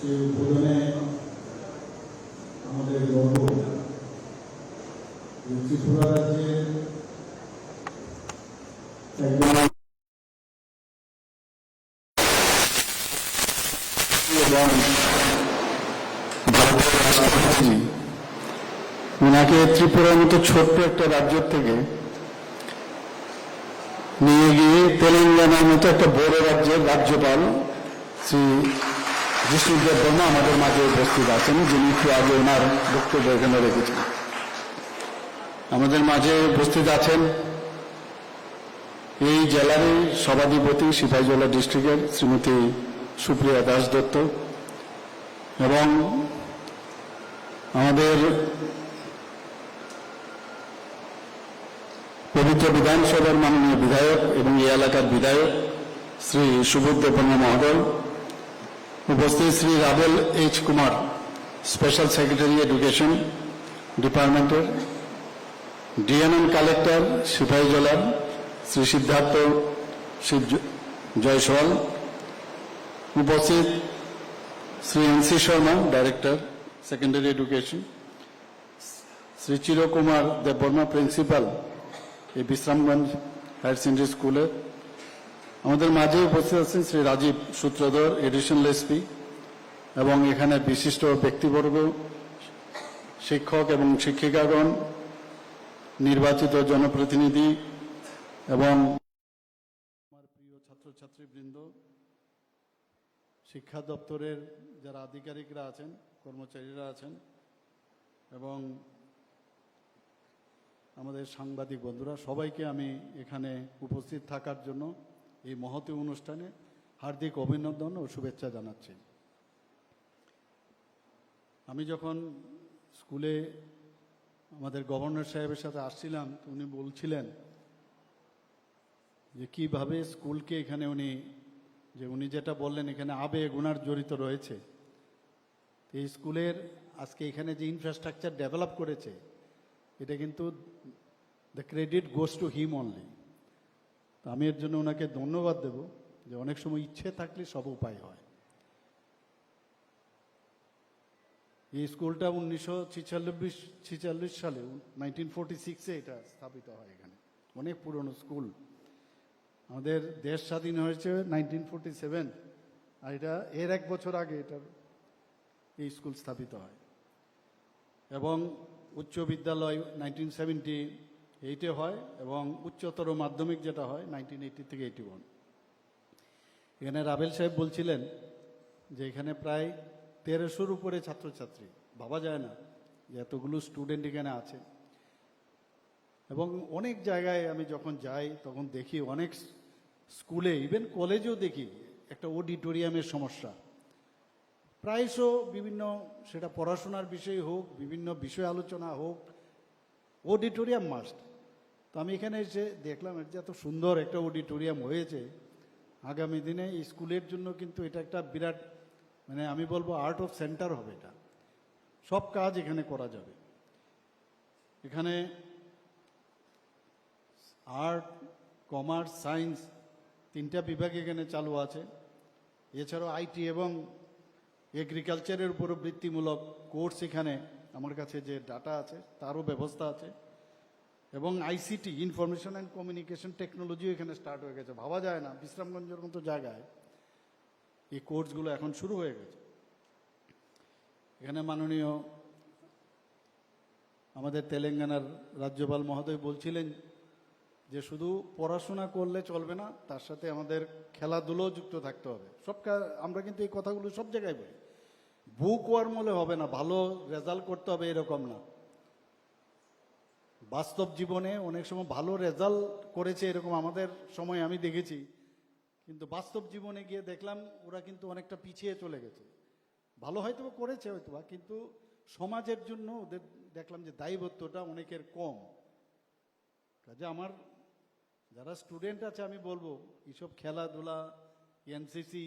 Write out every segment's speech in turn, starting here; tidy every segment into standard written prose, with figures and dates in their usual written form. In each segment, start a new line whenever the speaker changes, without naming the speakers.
সেই উদ্বোধনে আমাদের গর্ব ত্রিপুরা রাজ্যের একজন এবং ভারতের রাষ্ট্রপতি ওনাকে ত্রিপুরার মতো ছোট্ট একটা রাজ্য থেকে নিয়ে গিয়ে তেলেঙ্গানার মতো একটা বড় রাজ্যের রাজ্যপাল শ্রী জিষ্ণুদেব বর্মা আমাদের মাঝে উপস্থিত আছেন, যিনি একটু আগে ওনার বক্তব্য এখানে রেখেছেন। আমাদের মাঝে উপস্থিত আছেন এই জেলারই সভাধিপতি সিপাহীজলা ডিস্ট্রিক্টের শ্রীমতী সুপ্রিয়া দাস দত্ত এবং আমাদের পবিত্র বিধানসভার মাননীয় বিধায়ক এবং এই এলাকার বিধায়ক শ্রী সুবোধ বর্মা মহোদয়, উপস্থিত Shri Rabel H Kumar, special secretary education ডিপার্টমেন্টের, ডিএনএন কালেক্টর সিপাহীজলার শ্রী সিদ্ধার্থ শিব জয়সওয়াল, উপস্থিত Shri NC Sharma, director secondary education, Shri Chirkumar Debbarma, principal এই বিশ্রামগঞ্জ হায়ার সেকেন্ডারি স্কুলের। আমাদের মাঝে উপস্থিত আছেন শ্রী রাজীব সূত্রধর, এডিশনাল এসপি, এবং এখানে বিশিষ্ট ব্যক্তিবর্গ, শিক্ষক এবং শিক্ষিকাগণ, নির্বাচিত জনপ্রতিনিধি এবং আমার প্রিয় ছাত্রছাত্রীবৃন্দ, শিক্ষা দপ্তরের যারা আধিকারিকরা আছেন, কর্মচারীরা আছেন এবং আমাদের সাংবাদিক বন্ধুরা, সবাইকে আমি এখানে উপস্থিত থাকার জন্য এই মহতী অনুষ্ঠানে হার্দিক অভিনন্দন ও শুভেচ্ছা জানাচ্ছি। আমি যখন স্কুলে আমাদের গভর্নর সাহেবের সাথে আসছিলাম, উনি বলছিলেন যে কীভাবে স্কুলকে এখানে উনি যেটা বললেন, এখানে আবেগ ওনার জড়িত রয়েছে। এই স্কুলের আজকে এখানে যে ইনফ্রাস্ট্রাকচার ডেভেলপ করেছে, এটা কিন্তু the credit goes to him only. তো আমি এর জন্য ওনাকে ধন্যবাদ দেব যে অনেক সময় ইচ্ছে থাকলে সব উপায় হয়। এই স্কুলটা 1946 সালে 1946-এ এটা স্থাপিত হয়। এখানে অনেক পুরনো স্কুল। আমাদের দেশ স্বাধীন হয়েছে 1947, আর এটা এর 1 বছর আগে এই স্কুল স্থাপিত হয়। এবং উচ্চ বিদ্যালয় 1978-এ হয় এবং উচ্চতর মাধ্যমিক যেটা হয় 1980 থেকে 81। এখানে রাবেল সাহেব বলছিলেন যে এখানে প্রায় 1300-র উপরে ছাত্রছাত্রী। ভাবা যায় না যে এতগুলো স্টুডেন্ট এখানে আছে। এবং অনেক জায়গায় আমি যখন যাই তখন দেখি অনেক স্কুলে, ইভেন কলেজেও দেখি একটা অডিটোরিয়ামের সমস্যা। প্রায়শ বিভিন্ন, সেটা পড়াশোনার বিষয় হোক, বিভিন্ন বিষয় আলোচনা হোক, অডিটোরিয়াম মাস্ট। তো আমি এখানে এসে দেখলাম যে এত সুন্দর একটা অডিটোরিয়াম হয়েছে। আগামী দিনে এই স্কুলের জন্য কিন্তু এটা একটা বিরাট, আমি বলবো আর্ট অফ সেন্টার হবে। এটা সব কাজ এখানে করা যাবে। এখানে আর্ট, কমার্স, সায়েন্স 3টা বিভাগ এখানে চালু আছে। এছাড়াও আইটি এবং এগ্রিকালচারের উপরও বৃত্তিমূলক কোর্স এখানে আমার কাছে যে ডাটা আছে তারও ব্যবস্থা আছে। এবং আইসিটি, ইনফরমেশন অ্যান্ড কমিউনিকেশন টেকনোলজিও এখানে স্টার্ট হয়ে গেছে। ভাবা যায় না বিশ্রামগঞ্জের মতো জায়গায় এই কোর্সগুলো এখন শুরু হয়ে গেছে। এখানে মাননীয় আমাদের তেলেঙ্গানার রাজ্যপাল মহোদয় বলছিলেন যে শুধু পড়াশোনা করলে চলবে না, তার সাথে আমাদের খেলাধুলোও যুক্ত থাকতে হবে। আমরা কিন্তু এই কথাগুলো সব জায়গায় বলি। বুক ওয়ার্ম হলে হবে না, ভালো রেজাল্ট করতে হবে এরকম না। বাস্তব জীবনে অনেক সময় ভালো রেজাল্ট করেছে এরকম আমাদের সময় আমি দেখেছি, কিন্তু বাস্তব জীবনে গিয়ে দেখলাম ওরা কিন্তু অনেকটা পিছিয়ে চলে গেছে। ভালো হয়তো করেছে হয়তো, কিন্তু সমাজের জন্য ওদের দেখলাম যে দায়বদ্ধতা অনেকের কম। কাজে আমার যারা স্টুডেন্ট আছে আমি বলবো এইসব খেলাধুলা, এনসিসি,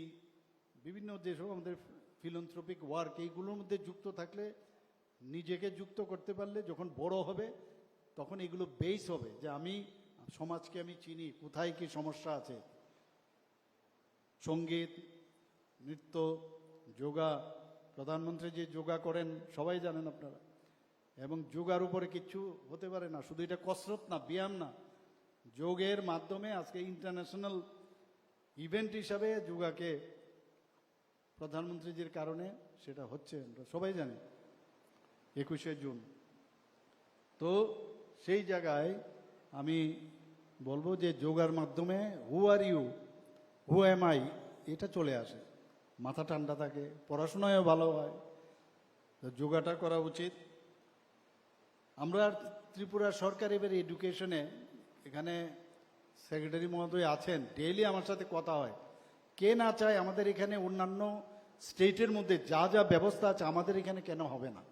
বিভিন্ন যেসব আমাদের ফিলান্থ্রপিক ওয়ার্ক, এইগুলোর মধ্যে যুক্ত থাকলে, নিজেকে যুক্ত করতে পারলে যখন বড় হবে তখন এগুলো বেস হবে যে আমি সমাজকে আমি চিনি, কোথায় কি সমস্যা আছে। সঙ্গীত, নৃত্য, যোগা, প্রধানমন্ত্রী যে যোগা করেন সবাই জানেন আপনারা, এবং যোগার উপরে কিচ্ছু হতে পারে না, শুধু এটা কসরত না, ব্যায়াম না, যোগের মাধ্যমে আজকে ইন্টারন্যাশনাল ইভেন্ট হিসাবে যোগাকে প্রধানমন্ত্রীজির কারণে সেটা হচ্ছে, আমরা সবাই জানি 21শে জুন। তো সেই জায়গায় আমি বলবো যে যোগার মাধ্যমে who are you, who am I, এটা চলে আসে, মাথা ঠান্ডা থাকে, পড়াশোনায়ও ভালো হয়। তো যোগাটা করা উচিত। আমরা ত্রিপুরা সরকার এবার এডুকেশনে, এখানে সেক্রেটারি মহোদয় আছেন, ডেইলি আমার সাথে কথা হয়। কে না চায় আমাদের এখানে অন্যান্য স্টেটের মধ্যে যা যা ব্যবস্থা আছে আমাদের এখানে কেন হবে না?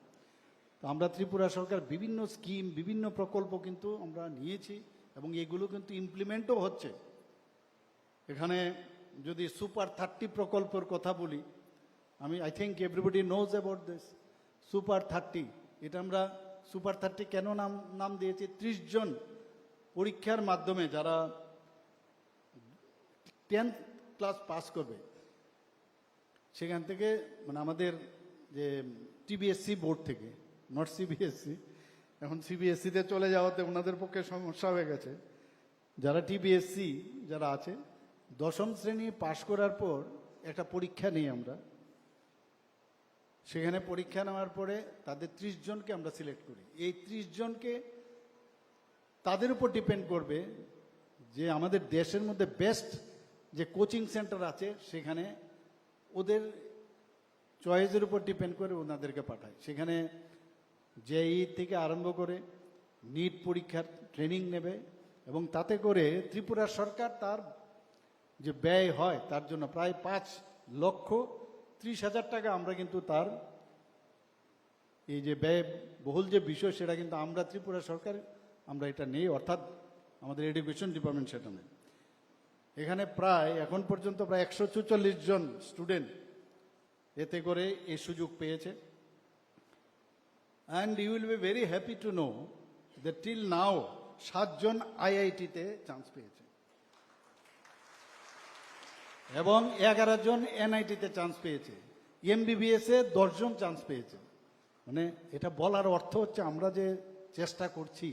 তো আমরা ত্রিপুরা সরকার বিভিন্ন স্কিম, বিভিন্ন প্রকল্প কিন্তু আমরা নিয়েছি এবং এগুলো কিন্তু ইমপ্লিমেন্টও হচ্ছে। এখানে যদি সুপার 30 প্রকল্পের কথা বলি, I think everybody knows about this super 30। এটা আমরা সুপার 30 কেন নাম দিয়েছি? 30 জন পরীক্ষার মাধ্যমে যারা 10th ক্লাস পাস করবে, সেখান থেকে মানে আমাদের যে টিবিএসসি বোর্ড থেকে, নট সিবিএসসি, এখন সিবিএসসিতে চলে যাওয়াতে ওনাদের পক্ষে সমস্যা হয়ে গেছে। যারা টিবিএসসি যারা আছে, 10ম শ্রেণী পাশ করার পর একটা পরীক্ষা নিই আমরা, সেখানে পরীক্ষা নেওয়ার পরে তাদের 30 জনকে আমরা সিলেক্ট করি। এই 30 জনকে তাদের উপর ডিপেন্ড করবে যে আমাদের দেশের মধ্যে বেস্ট যে কোচিং সেন্টার আছে সেখানে ওদের চয়েসের উপর ডিপেন্ড করে ওনাদেরকে পাঠায়। সেখানে জেই থেকে আরম্ভ করে নিট পরীক্ষার ট্রেনিং নেবে, এবং তাতে করে ত্রিপুরা সরকার তার যে ব্যয় হয় তার জন্য প্রায় 5,30,000 টাকা আমরা কিন্তু তার এই যে ব্যয় বহুল যে বিষয় সেটা কিন্তু আমরা ত্রিপুরা সরকার আমরা এটা নেই, অর্থাৎ আমাদের এডুকেশন ডিপার্টমেন্ট সেটা নেই। এখানে প্রায় এখন পর্যন্ত প্রায় 144 জন স্টুডেন্ট এতে করে এই সুযোগ পেয়েছে। And you will be very happy to know that till now 7 জন আইআইটিতে চান্স পেয়েছে এবং 11 জন এনআইটিতে চান্স পেয়েছে, এমবিবিএস এ 10 জন চান্স পেয়েছে। মানে এটা বলার অর্থ হচ্ছে আমরা যে চেষ্টা করছি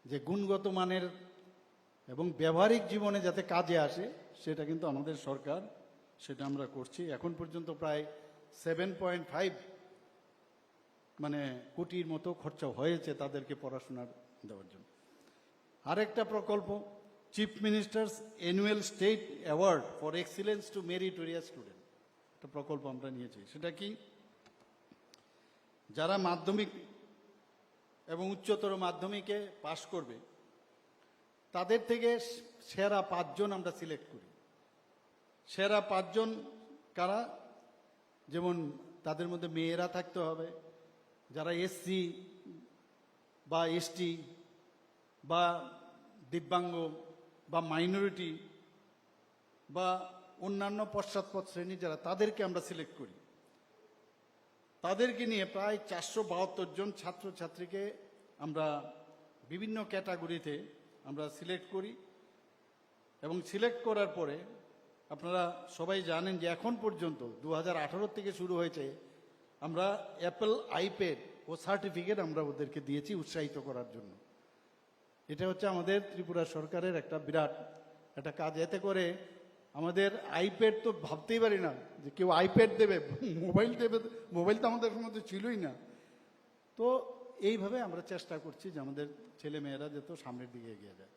যে গুণগত মানের এবং ব্যবহারিক জীবনে যাতে কাজে আসে, সেটা কিন্তু আমাদের সরকার সেটা আমরা করছি। এখন পর্যন্ত প্রায় 7.5 মানে কোটির মতো খরচা হয়েছে তাদেরকে পড়াশোনার দেওয়ার জন্য। আরেকটা প্রকল্প, chief minister's annual state award for excellence to meritorious student, একটা প্রকল্প আমরা নিয়েছি। সেটা কি, যারা মাধ্যমিক এবং উচ্চতর মাধ্যমিকে পাশ করবে তাদের থেকে সেরা 5 জন আমরা সিলেক্ট করি। সেরা 5 জন কারা? যেমন তাদের মধ্যে মেয়েরা থাকতে হবে, যারা এসসি বা এসটি বা দিব্যাঙ্গ বা মাইনরিটি বা অন্যান্য পশ্চাৎপদ শ্রেণী যারা, তাদেরকে আমরা সিলেক্ট করি। তাদেরকে নিয়ে প্রায় 472 জন ছাত্রছাত্রীকে আমরা বিভিন্ন ক্যাটাগরিতে আমরা সিলেক্ট করি, এবং সিলেক্ট করার পরে আপনারা সবাই জানেন যে এখন পর্যন্ত 2018 থেকে শুরু হয়েছে, আমরা অ্যাপল আইপ্যাড ও সার্টিফিকেট আমরা ওদেরকে দিয়েছি উৎসাহিত করার জন্য। এটা হচ্ছে আমাদের ত্রিপুরা সরকারের একটা বিরাট একটা কাজ। এতে করে আমাদের আইপ্যাড তো ভাবতেই পারি না যে কেউ আইপ্যাড দেবে, মোবাইল দেবে, মোবাইল তো আমাদের মধ্যে ছিলই না। তো এইভাবে আমরা চেষ্টা করছি যে আমাদের ছেলে মেয়েরা যাতে সামনের দিকে এগিয়ে যায়।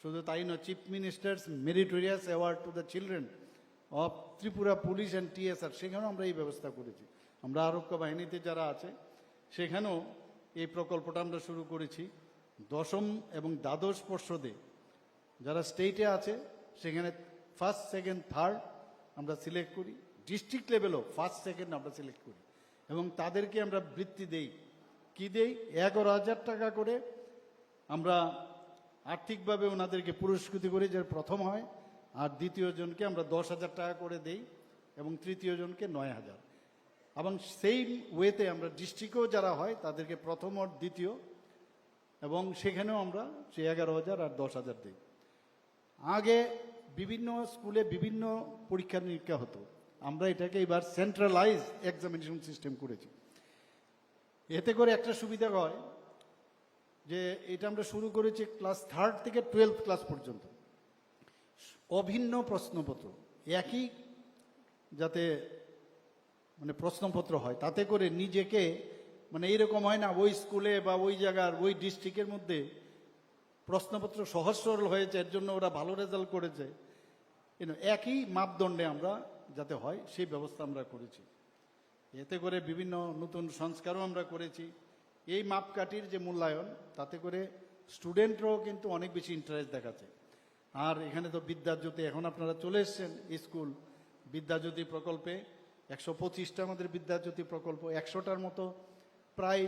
শুধু তাই নয়, chief ministers meritorious award to the children of Tripura police and TSR, সেখানেও আমরা এই ব্যবস্থা করেছি। আমরা আরক্ষা বাহিনীতে যারা আছে সেখানেও এই প্রকল্পটা আমরা শুরু করেছি। 10ম এবং দ্বাদশ পর্ষদে যারা স্টেটে আছে সেখানে ফার্স্ট, সেকেন্ড, থার্ড আমরা সিলেক্ট করি। ডিস্ট্রিক্ট লেভেলও ফার্স্ট, সেকেন্ড আমরা সিলেক্ট করি, এবং তাদেরকে আমরা বৃত্তি দেই। কি দেই? 11,000 টাকা করে আমরা আর্থিকভাবে ওনাদেরকে পুরস্কৃত করি, যে প্রথম হয়, আর দ্বিতীয় জনকে আমরা 10,000 টাকা করে দেই, এবং তৃতীয় জনকে 9,000। এবং সেই ওয়েতে আমরা ডিস্ট্রিক্টেও যারা হয় তাদেরকে প্রথম আর দ্বিতীয়, এবং সেখানেও আমরা সে 11,000 আর 10,000 দিই। আগে বিভিন্ন স্কুলে বিভিন্ন পরীক্ষা নিরীক্ষা হতো, আমরা এটাকে এবার সেন্ট্রালাইজ এক্সামিনেশন সিস্টেম করেছি। এতে করে একটা সুবিধা হয় যে এটা আমরা শুরু করেছি ক্লাস 3 থেকে 12 ক্লাস পর্যন্ত, অভিন্ন প্রশ্নপত্র, একই যাতে মানে প্রশ্নপত্র হয়, তাতে করে নিজেকে মানে এইরকম হয় না ওই স্কুলে বা ওই জায়গার ওই ডিস্ট্রিক্টের মধ্যে প্রশ্নপত্র সহজ সরল হয়েছে এর জন্য ওরা ভালো রেজাল্ট করেছে, একই মাপদণ্ডে আমরা যাতে হয় সেই ব্যবস্থা আমরা করেছি। এতে করে বিভিন্ন নতুন সংস্কারও আমরা করেছি। এই মাপকাঠির যে মূল্যায়ন, তাতে করে স্টুডেন্টরাও কিন্তু অনেক বেশি ইন্টারেস্ট দেখাচ্ছে। আর এখানে তো বিদ্যাজ্যোতি, এখন আপনারা চলে এসছেন স্কুল বিদ্যাজ্যোতি প্রকল্পে, 125টা আমাদের বিদ্যাজ্যোতি প্রকল্প, 100টার মতো প্রায়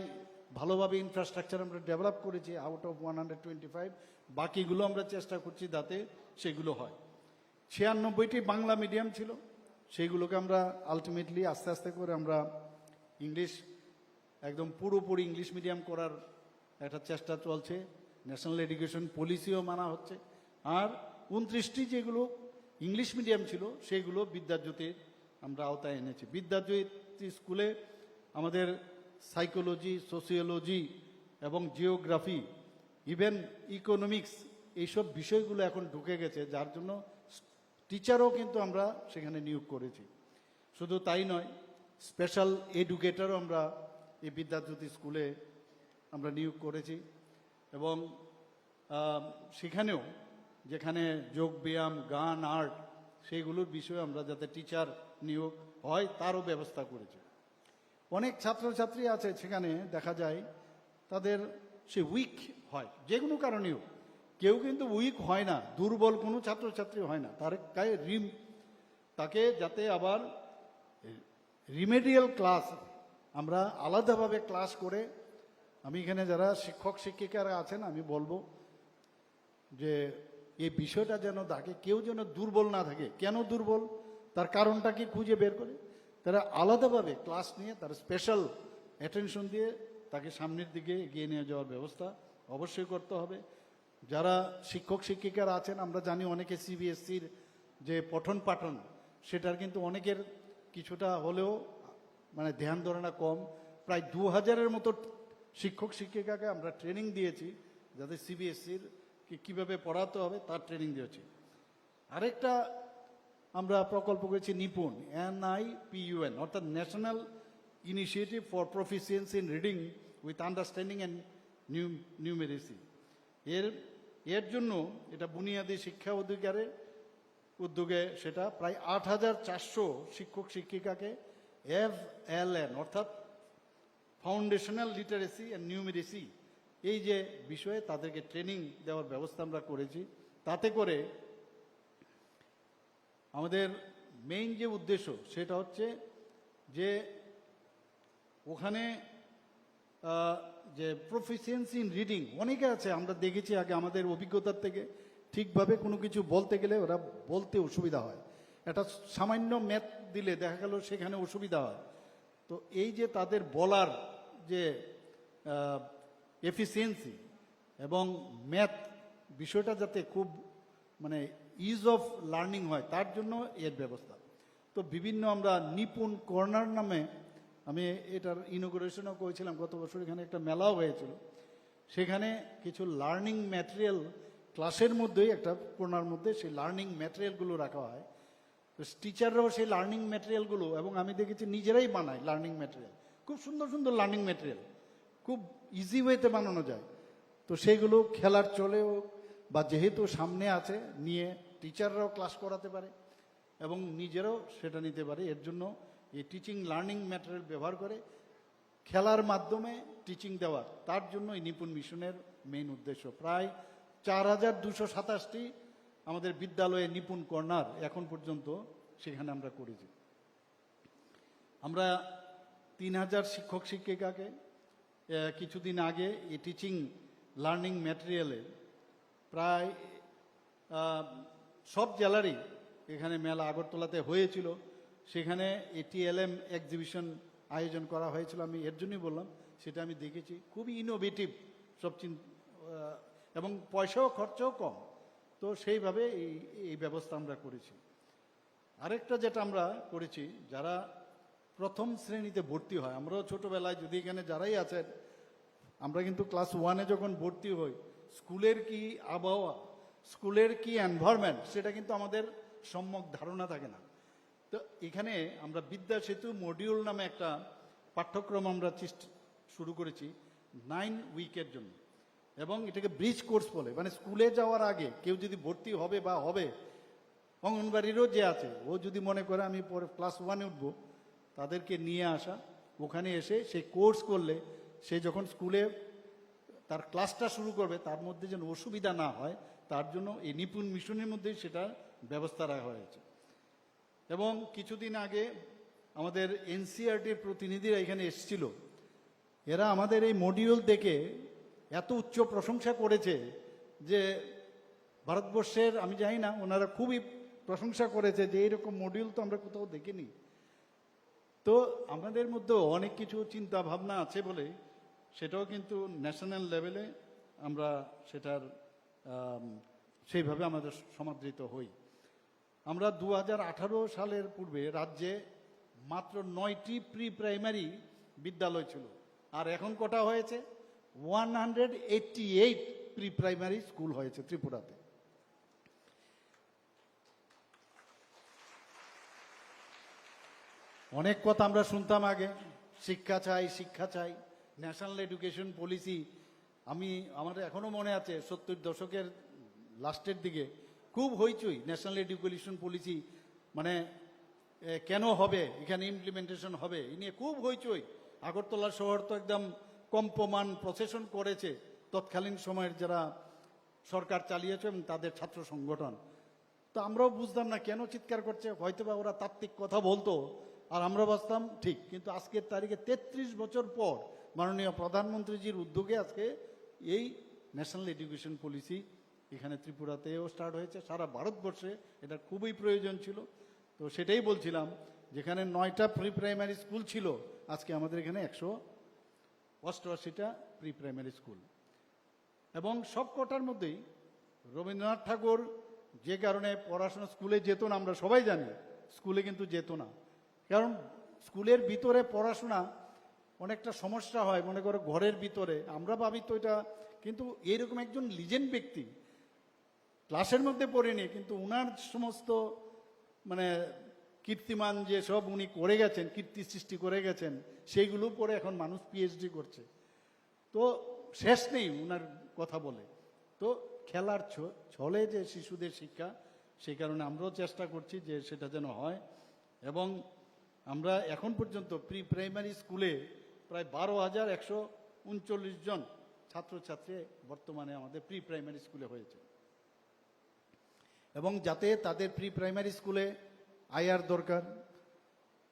ভালোভাবে ইনফ্রাস্ট্রাকচার আমরা ডেভেলপ করেছি আউট অফ 125। বাকিগুলো আমরা চেষ্টা করছি যাতে সেগুলো হয়। 96টি বাংলা মিডিয়াম ছিল, সেইগুলোকে আমরা আলটিমেটলি আস্তে আস্তে করে আমরা ইংলিশ একদম পুরোপুরি ইংলিশ মিডিয়াম করার একটা চেষ্টা চলছে। ন্যাশনাল এডুকেশন পলিসিও মানা হচ্ছে। আর 29টি যেগুলো ইংলিশ মিডিয়াম ছিল সেগুলো বিদ্যাজ্যোতির আমরা আওতায় এনেছি। বিদ্যাজ্যোতি স্কুলে আমাদের সাইকোলজি, সোশিওলজি এবং জিওগ্রাফি, ইভেন ইকোনমিক্স, এইসব বিষয়গুলো এখন ঢুকে গেছে, যার জন্য টিচারও কিন্তু আমরা সেখানে নিয়োগ করেছি। শুধু তাই নয়, স্পেশাল এডুকেটরও আমরা এই বিদ্যাজ্যোতি স্কুলে আমরা নিয়োগ করেছি। এবং সেখানেও যেখানে যোগ ব্যায়াম, গান, আর্ট, সেইগুলোর বিষয়ে আমরা যাতে টিচার নিয়োগ হয় তারও ব্যবস্থা করেছি। অনেক ছাত্রছাত্রী আছে সেখানে দেখা যায় তাদের সে উইক হয়, যে কোনো কারণেও। কেউ কিন্তু উইক হয় না, দুর্বল কোনো ছাত্রছাত্রী হয় না, তার গায়ে তাকে যাতে আবার রিমেডিয়াল ক্লাস আমরা আলাদাভাবে ক্লাস করে, আমি এখানে যারা শিক্ষক শিক্ষিকারা আছেন আমি বলবো যে এই বিষয়টা যেন তাকে কেউ যেন দুর্বল না থাকে। কেন দুর্বল, তার কারণটা কি খুঁজে বের করে তারা আলাদাভাবে ক্লাস নিয়ে তার স্পেশাল অ্যাটেনশন দিয়ে তাকে সামনের দিকে এগিয়ে নিয়ে যাওয়ার ব্যবস্থা অবশ্যই করতে হবে। যারা শিক্ষক শিক্ষিকারা আছেন, আমরা জানি অনেকে সিবিএসসির যে পঠন পাঠন সেটার কিন্তু অনেকের কিছুটা হলেও মানে ধ্যান ধারণা কম। প্রায় 2000-এর মতো শিক্ষক শিক্ষিকাকে আমরা ট্রেনিং দিয়েছি যাতে সিবিএসসির কীভাবে পড়াতে হবে তার ট্রেনিং দিয়েছি। আরেকটা আমরা প্রকল্প করেছি নিপুণ, NIPUN, অর্থাৎ national initiative for proficiency in reading with understanding and numeracy. এর জন্য এটা বুনিয়াদী শিক্ষা অধিকারের উদ্যোগে সেটা প্রায় 8400 শিক্ষক শিক্ষিকাকে FLN অর্থাৎ ফাউন্ডেশনাল লিটারেসি অ্যান্ড নিউমেরেসি এই যে বিষয়ে তাদেরকে ট্রেনিং দেওয়ার ব্যবস্থা আমরা করেছি। তাতে করে আমাদের মেইন যে উদ্দেশ্য সেটা হচ্ছে যে ওখানে যে প্রফিসিয়েন্সি ইন রিডিং অনেকে আছে, আমরা দেখেছি আগে আমাদের অভিজ্ঞতার থেকে, ঠিকভাবে কোনো কিছু বলতে গেলে ওরা বলতে অসুবিধা হয়। একটা সামান্য ম্যাথ দিলে দেখা গেল সেখানে অসুবিধা হয়। তো এই যে তাদের বলার যে এফিসিয়েন্সি এবং ম্যাথ বিষয়টা যাতে খুব মানে ইজ অফ লার্নিং হয় তার জন্য এর ব্যবস্থা। তো বিভিন্ন আমরা নিপুণ কর্নার নামে, আমি এটার ইনোগ্রেশনও করেছিলাম গত বছর, এখানে একটা মেলাও হয়েছিল। সেখানে কিছু লার্নিং ম্যাটেরিয়াল ক্লাসের মধ্যেই একটা কর্নার মধ্যে সেই লার্নিং ম্যাটেরিয়ালগুলো রাখা হয়। তো টিচাররাও সেই লার্নিং ম্যাটেরিয়ালগুলো, এবং আমি দেখেছি নিজেরাই বানায় লার্নিং ম্যাটেরিয়াল, খুব সুন্দর সুন্দর লার্নিং ম্যাটেরিয়াল, খুব ইজি ওয়েতে বানানো যায়। তো সেইগুলো খেলার চলেও বা যেহেতু সামনে আছে নিয়ে টিচাররাও ক্লাস করাতে পারে এবং নিজেরাও সেটা নিতে পারে। এর জন্য এই টিচিং লার্নিং ম্যাটেরিয়াল ব্যবহার করে খেলার মাধ্যমে টিচিং দেওয়া, তার জন্য এই নিপুণ মিশনের মেইন উদ্দেশ্য। প্রায় 4227টি আমাদের বিদ্যালয়ে নিপুণ কর্নার এখন পর্যন্ত সেখানে আমরা করেছি। আমরা 3000 শিক্ষক শিক্ষিকাকে কিছুদিন আগে এই টিচিং লার্নিং ম্যাটেরিয়ালের প্রায় সব জেলারই এখানে মেলা আগরতলাতে হয়েছিল, সেখানে TLM এক্সিবিশন আয়োজন করা হয়েছিল। আমি এর জন্যই বললাম, সেটা আমি দেখেছি খুবই ইনোভেটিভ সব এবং পয়সাও খরচাও কম। তো সেইভাবে এই ব্যবস্থা আমরা করেছি। আরেকটা যেটা আমরা করেছি, যারা প্রথম শ্রেণীতে ভর্তি হয়, আমরাও ছোটবেলায় যদি এখানে যারাই আছেন, আমরা কিন্তু ক্লাস 1-এ যখন ভর্তি হই, স্কুলের কি আবহাওয়া, স্কুলের কি এনভায়রনমেন্ট, সেটা কিন্তু আমাদের সম্যক ধারণা থাকে না। তো এখানে আমরা বিদ্যা সেতু মডিউল নামে একটা পাঠ্যক্রম আমরা শুরু করেছি 9 উইকের জন্য, এবং এটাকে ব্রিজ কোর্স বলে। মানে স্কুলে যাওয়ার আগে কেউ যদি ভর্তি হবে বা হবে, অঙ্গনবাড়িরও যে আছে, ও যদি মনে করে আমি পরে ক্লাস 1-এ উঠবো, তাদেরকে নিয়ে আসা, ওখানে এসে সে কোর্স করলে সে যখন স্কুলে তার ক্লাসটা শুরু করবে তার মধ্যে যেন অসুবিধা না হয়, তার জন্য এই নিপুণ মিশনের মধ্যেই সেটা ব্যবস্থা রাখা হয়েছে। এবং কিছুদিন আগে আমাদের এনসিইআরটির প্রতিনিধিরা এখানে এসেছিল, এরা আমাদের এই মডিউল দেখে এত উচ্চ প্রশংসা করেছে যে ভারতবর্ষের, আমি জানি না, ওনারা খুবই প্রশংসা করেছে যে এইরকম মডিউল তো আমরা কোথাও দেখিনি। তো আমাদের মধ্যে অনেক কিছু চিন্তা ভাবনা আছে বলে সেটাও কিন্তু ন্যাশনাল লেভেলে আমরা সেটার সেইভাবে আমাদের সমাদৃত হই। আমরা 2018 সালের পূর্বে রাজ্যে মাত্র 9টি প্রি প্রাইমারি বিদ্যালয় ছিল, আর এখন কটা হয়েছে? 188 প্রি প্রাইমারি স্কুল হয়েছে ত্রিপুরাতে। অনেক কথা আমরা শুনতাম আগে, শিক্ষা চাই, শিক্ষা চাই, ন্যাশনাল এডুকেশন পলিসি। আমার এখনো মনে আছে 70 দশকের লাস্টের দিকে খুব হইচই, ন্যাশনাল এডুকেশন পলিসি মানে কেন হবে, এখানে ইমপ্লিমেন্টেশন হবে, এ নিয়ে খুব হইচই। আগরতলা শহর তো একদম কম্পমান প্রসেশন করেছে তৎকালীন সময়ের যারা সরকার চালিয়েছে এবং তাদের ছাত্র সংগঠন। তো আমরাও বুঝতাম না কেন চিৎকার করছে, হয়তোবা ওরা তাত্ত্বিক কথা বলতো আর আমরা বাঁচতাম ঠিক। কিন্তু আজকের তারিখে 33 বছর পর মাননীয় প্রধানমন্ত্রীজির উদ্যোগে আজকে এই ন্যাশনাল এডুকেশন পলিসি এখানে ত্রিপুরাতেও স্টার্ট হয়েছে। সারা ভারতবর্ষে এটা খুবই প্রয়োজন ছিল। তো সেটাই বলছিলাম, যেখানে 9টা প্রি প্রাইমারি স্কুল ছিল, আজকে আমাদের এখানে 188টা প্রি প্রাইমারি স্কুল। এবং সব কটার মধ্যেই রবীন্দ্রনাথ ঠাকুর যে কারণে পড়াশোনা স্কুলে যেত না, আমরা সবাই জানি, স্কুলে কিন্তু যেত না, কারণ স্কুলের ভিতরে পড়াশোনা অনেকটা সমস্যা হয়। মনে করো ঘরের ভিতরে আমরা ভাবি তো এটা, কিন্তু এইরকম একজন লিজেন্ড ব্যক্তি ক্লাসের মধ্যে পড়েনি, কিন্তু উনার সমস্ত মানে কীর্তিমান যে সব উনি করে গেছেন, কীর্তি সৃষ্টি করে গেছেন, সেইগুলো পড়ে এখন মানুষ পিএইচডি করছে। তো শেষ নেই উনার কথা বলে। তো খেলার ছলে যে শিশুদের শিক্ষা, সেই কারণে আমরাও চেষ্টা করছি যে সেটা যেন হয়। এবং আমরা এখন পর্যন্ত প্রি প্রাইমারি স্কুলে প্রায় 12,139 জন ছাত্রছাত্রী বর্তমানে আমাদের প্রি প্রাইমারি স্কুলে হয়েছে। এবং যাতে তাদের প্রি প্রাইমারি স্কুলে আয়ার দরকার,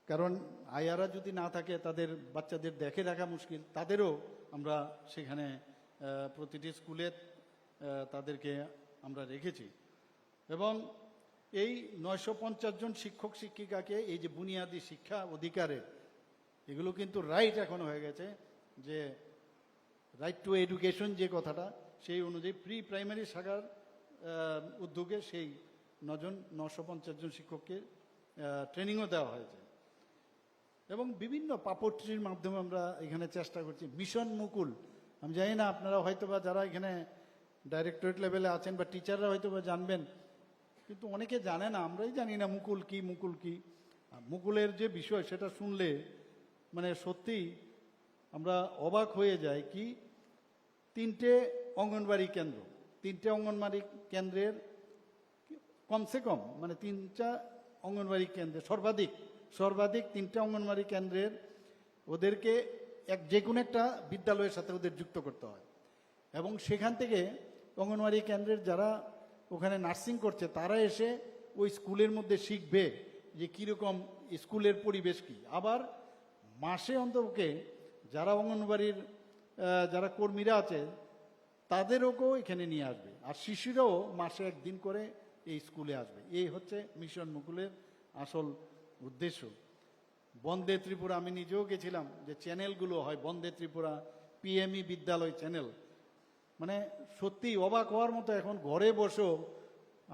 কারণ আয়ারা যদি না থাকে তাদের বাচ্চাদের দেখে রাখা মুশকিল, তাদেরও আমরা সেখানে প্রতিটি স্কুলে তাদেরকে আমরা রেখেছি। এবং এই 950 জন শিক্ষক শিক্ষিকাকে এই যে বুনিয়াদী শিক্ষা অধিকারের, এগুলো কিন্তু রাইট এখন হয়ে গেছে, যে রাইট টু এডুকেশন যে কথাটা, সেই অনুযায়ী প্রি প্রাইমারি শাখার উদ্যোগে সেই 950 জন শিক্ষককে ট্রেনিংও দেওয়া হয়েছে। এবং বিভিন্ন পাপড়টির মাধ্যমে আমরা এখানে চেষ্টা করছি। মিশন মুকুল, আমি জানি না আপনারা হয়তোবা যারা এখানে ডাইরেক্টরেট লেভেলে আছেন বা টিচাররা হয়তোবা জানবেন, কিন্তু অনেকে জানে না, আমরাই জানি না মুকুল কি। মুকুলের যে বিষয় সেটা শুনলে মানে সত্যি আমরা অবাক হয়ে যাই। কি 3টে অঙ্গনবাড়ি কেন্দ্রের কমসে কম মানে 3টা অঙ্গনবাড়ি কেন্দ্রে সর্বাধিক 3টা অঙ্গনবাড়ি কেন্দ্রের ওদেরকে যে কোনো একটা বিদ্যালয়ের সাথে ওদের যুক্ত করতে হয়। এবং সেখান থেকে অঙ্গনবাড়ি কেন্দ্রের যারা ওখানে নার্সিং করছে তারা এসে ওই স্কুলের মধ্যে শিখবে যে কীরকম স্কুলের পরিবেশ কি। আবার মাসে অন্তপক্ষে যারা অঙ্গনবাড়ির যারা কর্মীরা আছে তাদেরকেও এখানে নিয়ে আসবে, আর শিশুরাও মাসে একদিন করে এই স্কুলে আসবে। এই হচ্ছে মিশন মুকুলের আসল উদ্দেশ্য। বন্দে ত্রিপুরা, আমি নিজেও গেছিলাম, যে চ্যানেলগুলো হয় বন্দে ত্রিপুরা, পিএমই বিদ্যালয় চ্যানেল, মানে সত্যি অবাক হওয়ার মতো। এখন ঘরে বসেও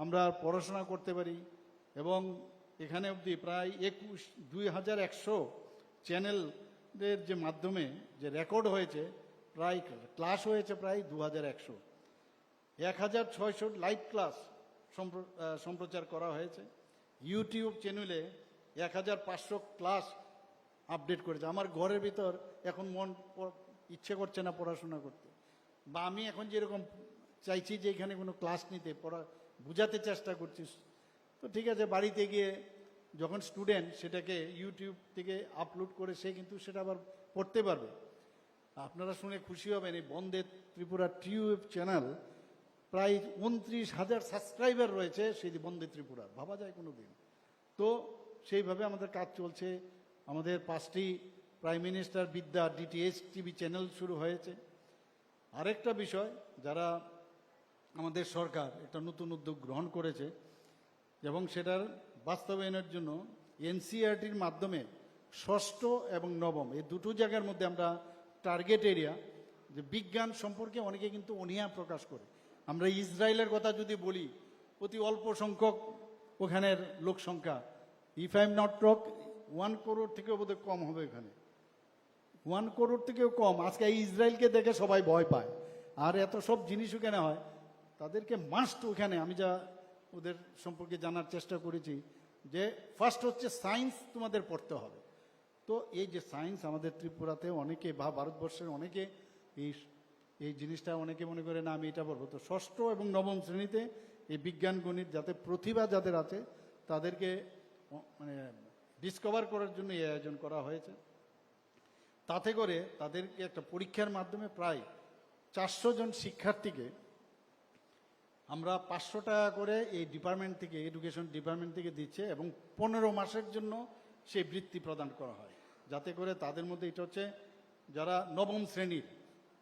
আমরা পড়াশোনা করতে পারি এবং এখানে অবধি প্রায় 2100 চ্যানেলের যে মাধ্যমে যে রেকর্ড হয়েছে, প্রায় ক্লাস হয়েছে প্রায় 2100, 1600 লাইভ ক্লাস সম্প্রচার করা হয়েছে। ইউটিউব চ্যানেলে 1500 ক্লাস আপডেট করেছে। আমার ঘরের ভিতর এখন ইচ্ছে করছে না পড়াশোনা করতে, বা আমি এখন যেরকম চাইছি যে এখানে কোনো ক্লাস নিতে বুঝাতে চেষ্টা করছি, তো ঠিক আছে, বাড়িতে গিয়ে যখন স্টুডেন্ট সেটাকে ইউটিউব থেকে আপলোড করে সে কিন্তু সেটা আবার পড়তে পারবে। আপনারা শুনে খুশি হবেন, এই বন্দে ত্রিপুরা টিউব চ্যানেল প্রায় 29,000 সাবস্ক্রাইবার রয়েছে সেই বন্দে ত্রিপুরা, ভাবা যায় কোনো দিন? তো সেইভাবে আমাদের কাজ চলছে। আমাদের 5টি প্রাইম মিনিস্টার বিদ্যা ডিটিএইচ টিভি চ্যানেল শুরু হয়েছে। আরেকটা বিষয়, যারা আমাদের সরকার একটা নতুন উদ্যোগ গ্রহণ করেছে এবং সেটার বাস্তবায়নের জন্য এনসিইআরটির মাধ্যমে ষষ্ঠ এবং নবম এই দুটো জায়গার মধ্যে আমরা টার্গেট এরিয়া, যে বিজ্ঞান সম্পর্কে অনেকে কিন্তু অনীহা প্রকাশ করে। আমরা ইসরায়েলের কথা যদি বলি, অতি অল্প সংখ্যক ওখানের লোক সংখ্যা, if I am not wrong 1 crore থেকেও বোধহয় কম হবে, এখানে 1 করোড় থেকেও কম। আজকে এই ইসরায়েলকে দেখে সবাই ভয় পায়। আর এত সব জিনিস ওখানে হয়, তাদেরকে মাস্ট ওখানে, আমি যা ওদের সম্পর্কে জানার চেষ্টা করেছি, যে ফার্স্ট হচ্ছে সায়েন্স তোমাদের পড়তে হবে। তো এই যে সায়েন্স আমাদের ত্রিপুরাতে অনেকে বা ভারতবর্ষের অনেকে এই জিনিসটা অনেকে মনে করে না আমি এটা পড়বো। তো ষষ্ঠ এবং নবম শ্রেণীতে এই বিজ্ঞান গণিত যাতে প্রতিভা যাদের আছে তাদেরকে মানে ডিসকভার করার জন্য এই আয়োজন করা হয়েছে। তাতে করে তাদেরকে একটা পরীক্ষার মাধ্যমে প্রায় 400 জন শিক্ষার্থীকে আমরা 500 টাকা করে এই ডিপার্টমেন্ট থেকে, এডুকেশন ডিপার্টমেন্ট থেকে দিচ্ছে, এবং 15 মাসের জন্য সেই বৃত্তি প্রদান করা হয়, যাতে করে তাদের মধ্যে, এটা হচ্ছে যারা নবম শ্রেণীর,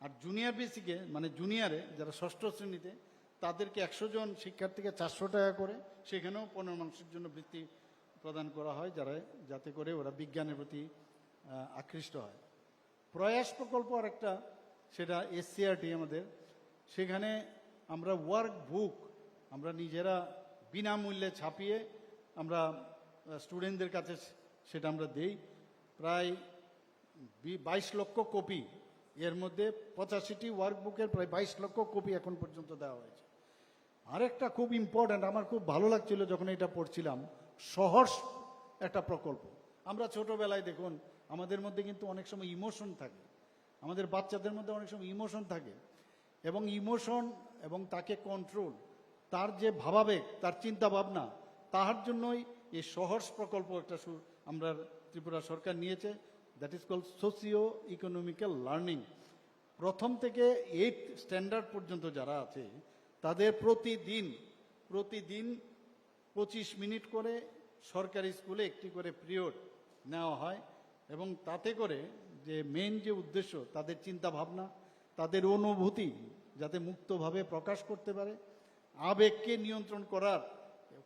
আর জুনিয়র বেসিকে মানে জুনিয়রে যারা ষষ্ঠ শ্রেণীতে, তাদেরকে 100 জন শিক্ষার্থীকে 400 টাকা করে, সেখানেও 15 মাসের জন্য বৃত্তি প্রদান করা হয়, যাতে করে ওরা বিজ্ঞানের প্রতি আকৃষ্ট হয়। প্রয়াস প্রকল্প আর একটা, সেটা এসসিআরটি আমাদের, সেখানে আমরা ওয়ার্ক বুক আমরা নিজেরা বিনামূল্যে ছাপিয়ে আমরা স্টুডেন্টদের কাছে সেটা আমরা দেই, প্রায় 22 লক্ষ কপি। এর মধ্যে 85টি ওয়ার্কবুকের প্রায় 22 লক্ষ কপি এখন পর্যন্ত দেওয়া হয়েছে। আরেকটা খুব ইম্পর্ট্যান্ট, আমার খুব ভালো লাগছিল যখন এটা পড়ছিলাম, সহর্ষ একটা প্রকল্প। আমরা ছোটবেলায় দেখুন, আমাদের মধ্যে কিন্তু অনেক সময় ইমোশন থাকে, আমাদের বাচ্চাদের মধ্যে অনেক সময় ইমোশন থাকে, এবং ইমোশন এবং তাকে কন্ট্রোল, তার যে ভাবাবেগ, তার চিন্তা ভাবনা, তার জন্যই এই সহর্ষ প্রকল্প একটা আমরা ত্রিপুরা সরকার নিয়েছে, that is called socio economical learning. প্রথম থেকে 8th স্ট্যান্ডার্ড পর্যন্ত যারা আছে তাদের প্রতিদিন 25 মিনিট করে সরকারি স্কুলে একটি করে পিরিয়ড নেওয়া হয়, এবং তাতে করে যে মেইন যে উদ্দেশ্য, তাদের চিন্তা ভাবনা, তাদের অনুভূতি যাতে মুক্তভাবে প্রকাশ করতে পারে, আবেগকে নিয়ন্ত্রণ করার,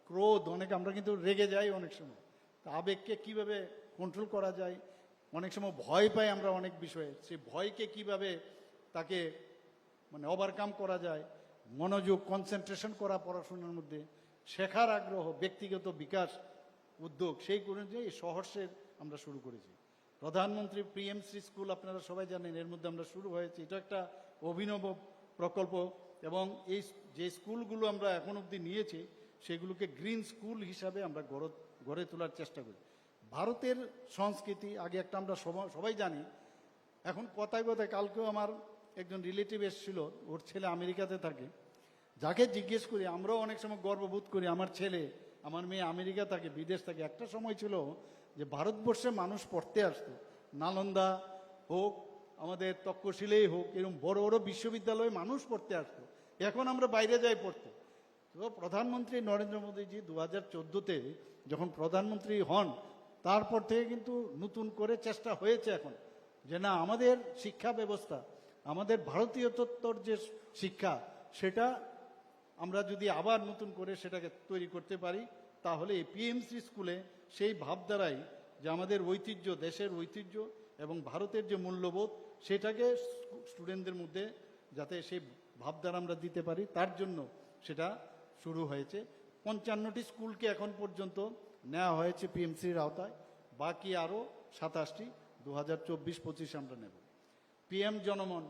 ক্রোধ, অনেক আমরা কিন্তু রেগে যাই অনেক সময়, তা আবেগকে কিভাবে কন্ট্রোল করা যায়, অনেক সময় ভয় পাই আমরা অনেক বিষয়ে, সেই ভয়কে কিভাবে তাকে মানে ওভারকাম করা যায়, মনোযোগ, কনসেন্ট্রেশন করা পড়াশোনার মধ্যে, শেখার আগ্রহ, ব্যক্তিগত বিকাশ উদ্যোগ, সেই অনুযায়ী এই সহর্ষের আমরা শুরু করেছি। প্রধানমন্ত্রী পিএমসি স্কুল আপনারা সবাই জানেন, এর মধ্যে আমরা শুরু হয়েছি, এটা একটা অভিনব প্রকল্প, এবং এই যে স্কুলগুলো আমরা এখন অবধি নিয়েছি সেগুলোকে গ্রিন স্কুল হিসাবে আমরা গড়ে তোলার চেষ্টা করি। ভারতের সংস্কৃতি আগে একটা আমরা সবাই জানি, এখন কথায় কথায়, কালকেও আমার একজন রিলেটিভ এসেছিল, ওর ছেলে আমেরিকাতে থাকে, যাকে জিজ্ঞেস করি, আমরাও অনেক সময় গর্ববোধ করি, আমার ছেলে, আমার মেয়ে আমেরিকা থাকে, বিদেশ থাকে। একটা সময় ছিল যে ভারতবর্ষে মানুষ পড়তে আসতো, নালন্দা হোক, আমাদের তক্ষশিলেই হোক, এরকম বড় বড় বিশ্ববিদ্যালয়ে মানুষ পড়তে আসতো, এখন আমরা বাইরে যাই পড়তে। তো প্রধানমন্ত্রী নরেন্দ্র মোদীজি 2014-তে যখন প্রধানমন্ত্রী হন, তারপর থেকে কিন্তু নতুন করে চেষ্টা হয়েছে এখন, যে না, আমাদের শিক্ষা ব্যবস্থা, আমাদের ভারতীয় তত্ত্বর যে শিক্ষা, সেটা আমরা যদি আবার নতুন করে সেটাকে তৈরি করতে পারি, তাহলে এই পিএমসি স্কুলে সেই ভাবধারাই, যে আমাদের ঐতিহ্য, দেশের ঐতিহ্য এবং ভারতের যে মূল্যবোধ, সেটাকে স্টুডেন্টদের মধ্যে যাতে সেই ভাবধারা আমরা দিতে পারি, তার জন্য সেটা শুরু হয়েছে। 55টি স্কুলকে এখন পর্যন্ত নেওয়া হয়েছে পিএমসির আওতায়, বাকি আরও 27টি 2024-25 আমরা নেব। পিএম জনমন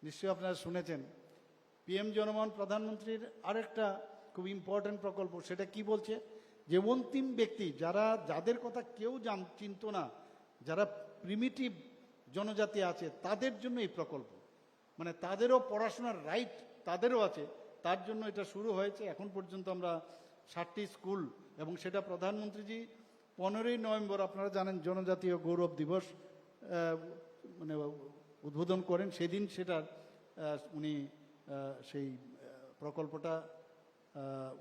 নিশ্চয়ই আপনারা শুনেছেন। পিএম জনমন প্রধানমন্ত্রীর আরেকটা খুব ইম্পর্ট্যান্ট প্রকল্প। সেটা কি বলছে, যে অন্তিম ব্যক্তি যাদের কথা কেউ চিনত না, যারা প্রিমিটিভ জনজাতি আছে, তাদের জন্য এই প্রকল্প, মানে তাদেরও পড়াশোনার রাইট তাদেরও আছে, তার জন্য এটা শুরু হয়েছে। এখন পর্যন্ত আমরা 60টি স্কুল, এবং সেটা প্রধানমন্ত্রীজি 15ই নভেম্বর আপনারা জানেন জনজাতীয় গৌরব দিবস মানে উদ্বোধন করেন, সেদিন সেটার উনি সেই প্রকল্পটা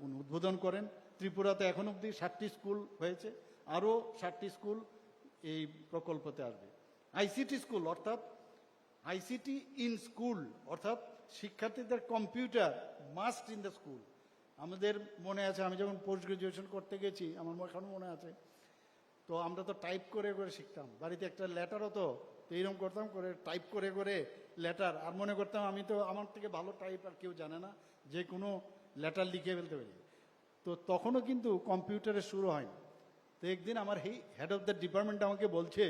উনি উদ্বোধন করেন। ত্রিপুরাতে এখন অবধি 60টি স্কুল হয়েছে, আরও 60টি স্কুল এই প্রকল্পতে আসবে। আইসিটি স্কুল অর্থাৎ আইসিটি ইন স্কুল, অর্থাৎ শিক্ষার্থীদের computer must in the school. আমাদের মনে আছে, আমি যখন পোস্ট গ্রাজুয়েশন করতে গেছি, আমার এখনও মনে আছে, তো আমরা তো টাইপ করে করে শিখতাম। বাড়িতে একটা লেটার হতো, তো এইরকম করতাম করে টাইপ করে করে লেটার, আর মনে করতাম আমি তো আমার থেকে ভালো টাইপ আর কেউ জানে না, যে কোনো লেটার লিখে ফেলতে পারি। তো তখনও কিন্তু কম্পিউটারে শুরু হয়নি। তো একদিন আমার হেড অফ দ্য ডিপার্টমেন্ট আমাকে বলছে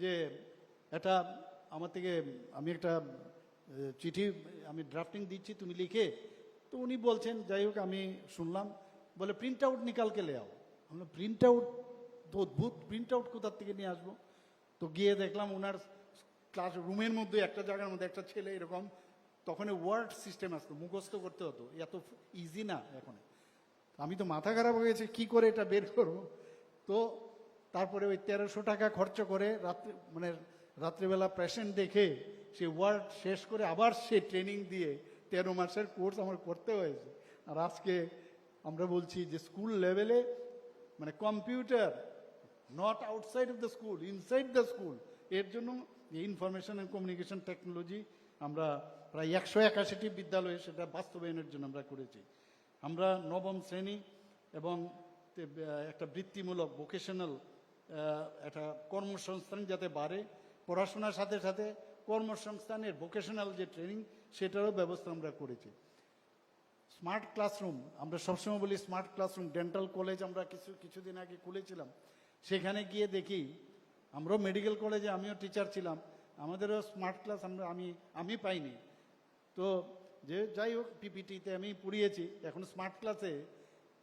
যে এটা আমার থেকে, আমি একটা চিঠি আমি ড্রাফটিং দিচ্ছি, তুমি লিখে। তো উনি বলছেন, যাই হোক আমি শুনলাম, বলে প্রিন্ট আউট নিকালকে লে আও। আমরা প্রিন্ট আউট তো অদ্ভুত, প্রিন্ট আউট কোথার থেকে নিয়ে আসবো? তো গিয়ে দেখলাম ওনার ক্লাস রুমের মধ্যে একটা জায়গার মধ্যে একটা ছেলে এরকম, তখন ওয়ার্ড সিস্টেম আসতো, মুখস্থ করতে হতো, এত ইজি না এখন। আমি তো মাথা খারাপ হয়ে গেছে, কী করে এটা বের করবো। তো তারপরে ওই 1300 টাকা খরচ করে রাত্রিবেলা পেশেন্ট দেখে সে ওয়ার্ড শেষ করে আবার সে ট্রেনিং দিয়ে 13 মাসের কোর্স আমার করতে হয়েছে। আর আজকে আমরা বলছি যে স্কুল লেভেলে মানে computer not outside of the school, inside the school. এর জন্য ইনফরমেশন অ্যান্ড কমিউনিকেশন টেকনোলজি আমরা প্রায় 181টি বিদ্যালয়ে সেটা বাস্তবায়নের জন্য আমরা করেছি। আমরা নবম শ্রেণী এবং একটা বৃত্তিমূলক ভোকেশনাল একটা কর্মসংস্থান যাতে বাড়ে, পড়াশোনার সাথে সাথে কর্মসংস্থানের ভোকেশনাল যে ট্রেনিং সেটারও ব্যবস্থা আমরা করেছি। স্মার্ট ক্লাসরুম, আমরা সবসময় বলি স্মার্ট ক্লাসরুম। ডেন্টাল কলেজ আমরা কিছুদিন আগে খুলেছিলাম, সেখানে গিয়ে দেখি, আমরাও মেডিকেল কলেজে, আমিও টিচার ছিলাম, আমাদেরও স্মার্ট ক্লাস আমি পাইনি। তো যে যাই হোক, পিপিটিতে আমি পড়িয়েছি। এখন স্মার্ট ক্লাসে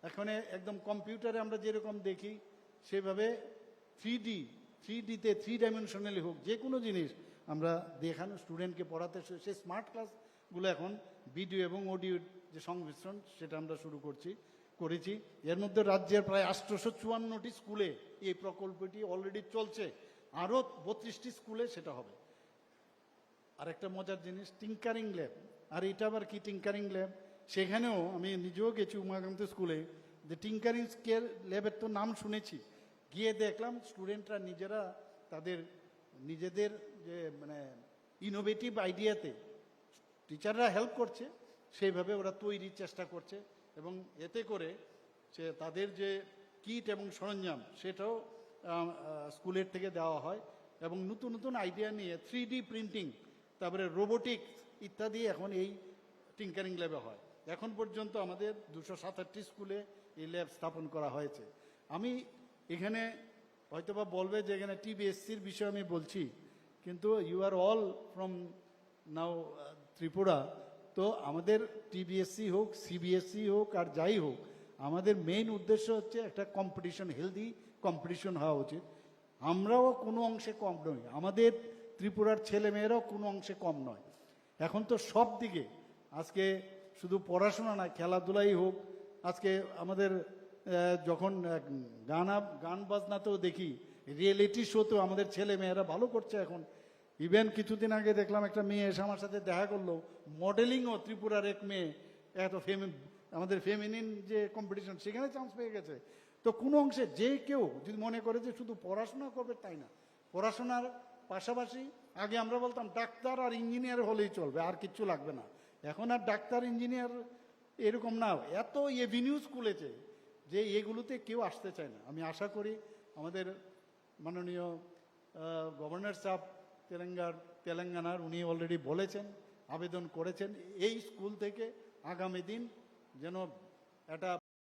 এখন একদম কম্পিউটারে আমরা যেরকম দেখি সেভাবে 3Dতে 3 ডাইমেনশনালি হোক যে কোনো জিনিস আমরা দেখানো স্টুডেন্টকে পড়াতে, সেই স্মার্ট ক্লাসগুলো এখন ভিডিও এবং অডিওর যে সংমিশ্রণ সেটা আমরা শুরু করেছি। এর মধ্যে রাজ্যের প্রায় 854টি স্কুলে এই প্রকল্পটি অলরেডি চলছে, আরও 32টি স্কুলে সেটা হবে। আর একটা মজার জিনিস, টিঙ্কারিং ল্যাব। আর এটা আবার কি টিঙ্কারিং ল্যাব? সেখানেও আমি নিজেও গেছি উমাকান্ত স্কুলে, যে টিঙ্কারিং ল্যাবের তো নাম শুনেছি, গিয়ে দেখলাম স্টুডেন্টরা নিজেরা তাদের নিজেদের যে মানে ইনোভেটিভ আইডিয়াতে টিচাররা হেল্প করছে, সেইভাবে ওরা তৈরির চেষ্টা করছে। এবং এতে করে যে তাদের যে কিট এবং সরঞ্জাম সেটাও স্কুলের থেকে দেওয়া হয়, এবং নতুন নতুন আইডিয়া নিয়ে 3D প্রিন্টিং, তারপরে রোবোটিক্স ইত্যাদি এখন এই টিঙ্কারিং ল্যাবে হয়। এখন পর্যন্ত আমাদের 267টি স্কুলে এই ল্যাব স্থাপন করা হয়েছে। আমি এখানে হয়তোবা বলবে যে এখানে টিবিএসসির বিষয়ে আমি বলছি, কিন্তু you are all from now Tripura. তো আমাদের টিবিএসসি হোক, সিবিএসসি হোক, আর যাই হোক, আমাদের মেইন উদ্দেশ্য হচ্ছে একটা কম্পিটিশন, হেলদি কম্পিটিশন হওয়া উচিত। আমরাও কোনো অংশে কম নই, আমাদের ত্রিপুরার ছেলেমেয়েরাও কোনো অংশে কম নয়। এখন তো সব দিকে, আজকে শুধু পড়াশোনা না, খেলাধুলাই হোক। আজকে আমাদের যখন গান বাজনাতেও দেখি, রিয়েলিটি শোতেও আমাদের ছেলে মেয়েরা ভালো করছে এখন। ইভেন কিছুদিন আগে দেখলাম একটা মেয়ে এসে আমার সাথে দেখা করলো, মডেলিংও ত্রিপুরার এক মেয়ে, এত আমাদের ফেমিনিন যে কম্পিটিশন সেখানে চান্স পেয়ে গেছে। তো কোনো অংশে যে কেউ যদি মনে করে যে শুধু পড়াশোনা করবে, তাই না, পড়াশোনার পাশাপাশি আগে আমরা বলতাম ডাক্তার আর ইঞ্জিনিয়ার হলেই চলবে, আর কিচ্ছু লাগবে না। এখন আর ডাক্তার ইঞ্জিনিয়ার এরকম না, এত এভিনিউজ খুলেছে যে এগুলোতে কেউ আসতে চায় না। আমি আশা করি আমাদের মাননীয় গভর্নর সাহেব তেলেঙ্গানার, উনি অলরেডি বলেছেন, আবেদন করেছেন এই স্কুল থেকে আগামী দিন যেন একটা